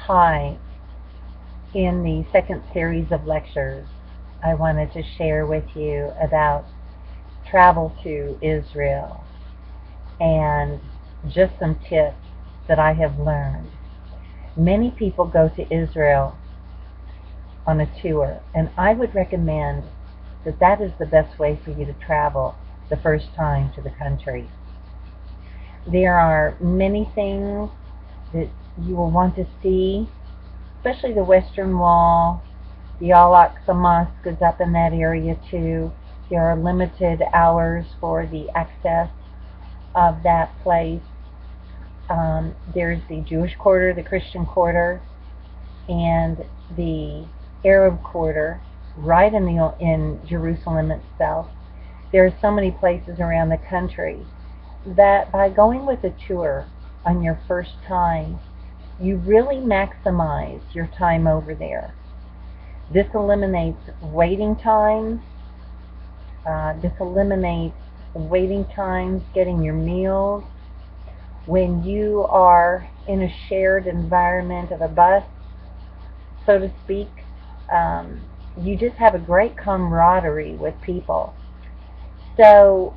Hi, in the second series of lectures, I wanted to share with you about travel to Israel and just some tips that I have learned. Many people go to Israel on a tour, and I would recommend that that is the best way for you to travel the first time to the country. There are many things that you will want to see, especially the Western Wall. The Al-Aqsa Mosque is up in that area too. There are limited hours for the access of that place. There's the Jewish quarter, the Christian quarter, and the Arab quarter right in Jerusalem itself. There are so many places around the country that by going with a tour on your first time, you really maximize your time over there. This eliminates waiting times. Getting your meals. When you are in a shared environment of a bus, so to speak, you just have a great camaraderie with people. So,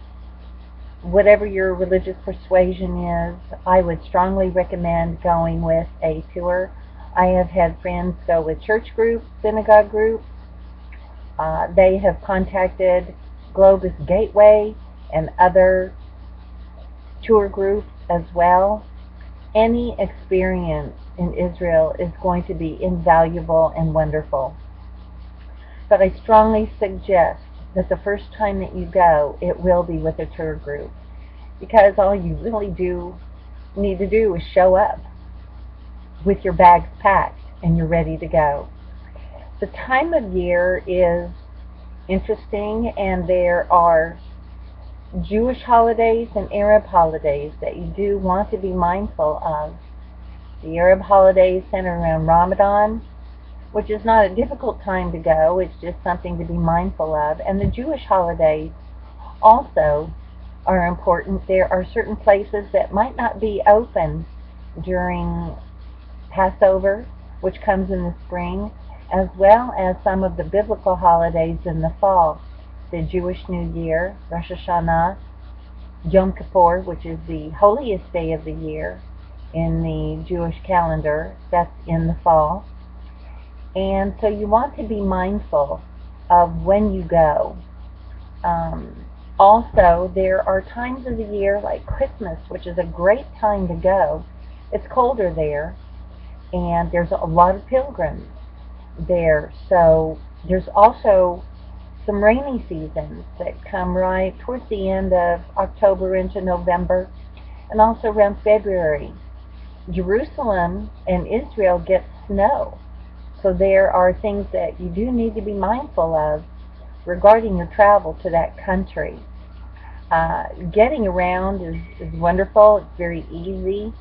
whatever your religious persuasion is, I would strongly recommend going with a tour. I have had friends go with church groups, synagogue groups. They have contacted Globus Gateway and other tour groups as well. Any experience in Israel is going to be invaluable and wonderful. But I strongly suggest that the first time that you go, it will be with a tour group, because all you really need to do is show up with your bags packed and you're ready to go. The time of year is interesting, and there are Jewish holidays and Arab holidays that you do want to be mindful of. The Arab holidays center around Ramadan, which is not a difficult time to go, it's just something to be mindful of. And the Jewish holidays also are important. There are certain places that might not be open during Passover, which comes in the spring, as well as some of the biblical holidays in the fall. The Jewish New Year, Rosh Hashanah, Yom Kippur, which is the holiest day of the year in the Jewish calendar, that's in the fall. And so you want to be mindful of when you go. Also, there are times of the year like Christmas, which is a great time to go. It's colder there, and there's a lot of pilgrims there. So there's also some rainy seasons that come right towards the end of October into November, and also around February. Jerusalem and Israel get snow, so there are things that you do need to be mindful of regarding your travel to that country. Getting around is wonderful. It's very easy.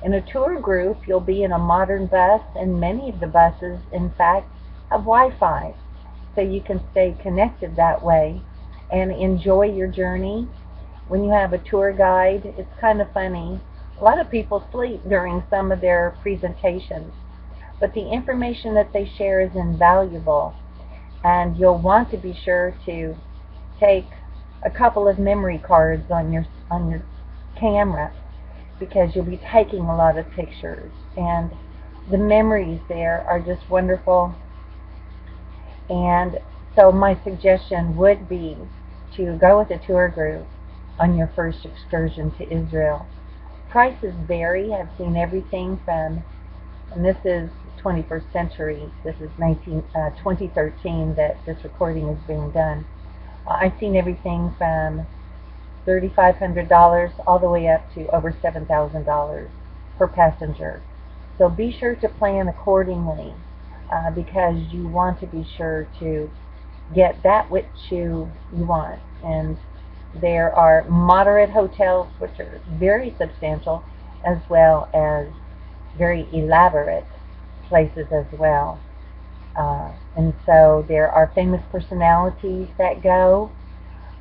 In a tour group, you'll be in a modern bus, and many of the buses, in fact, have Wi-Fi, so you can stay connected that way and enjoy your journey. When you have a tour guide, it's kind of funny. A lot of people sleep during some of their presentations, but the information that they share is invaluable, and you'll want to be sure to take a couple of memory cards on your camera, because you'll be taking a lot of pictures, and the memories there are just wonderful. And so my suggestion would be to go with a tour group on your first excursion to Israel. Prices vary. I've seen everything from, and this is 21st century, this is 2013 that this recording is being done. I've seen everything from $3,500 all the way up to over $7,000 per passenger. So be sure to plan accordingly, because you want to be sure to get that which you want. And there are moderate hotels, which are very substantial, as well as very elaborate places as well. And so there are famous personalities that go.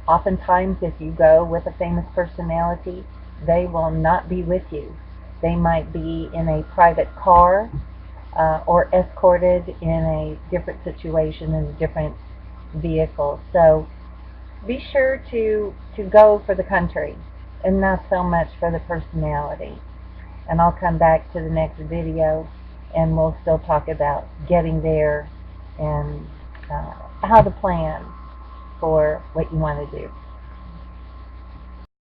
Oftentimes, if you go with a famous personality, they will not be with you. They might be in a private car. or escorted in a different situation in a different vehicle. So be sure to go for the country and not so much for the personality. And I'll come back to the next video and we'll still talk about getting there and how to plan for what you want to do.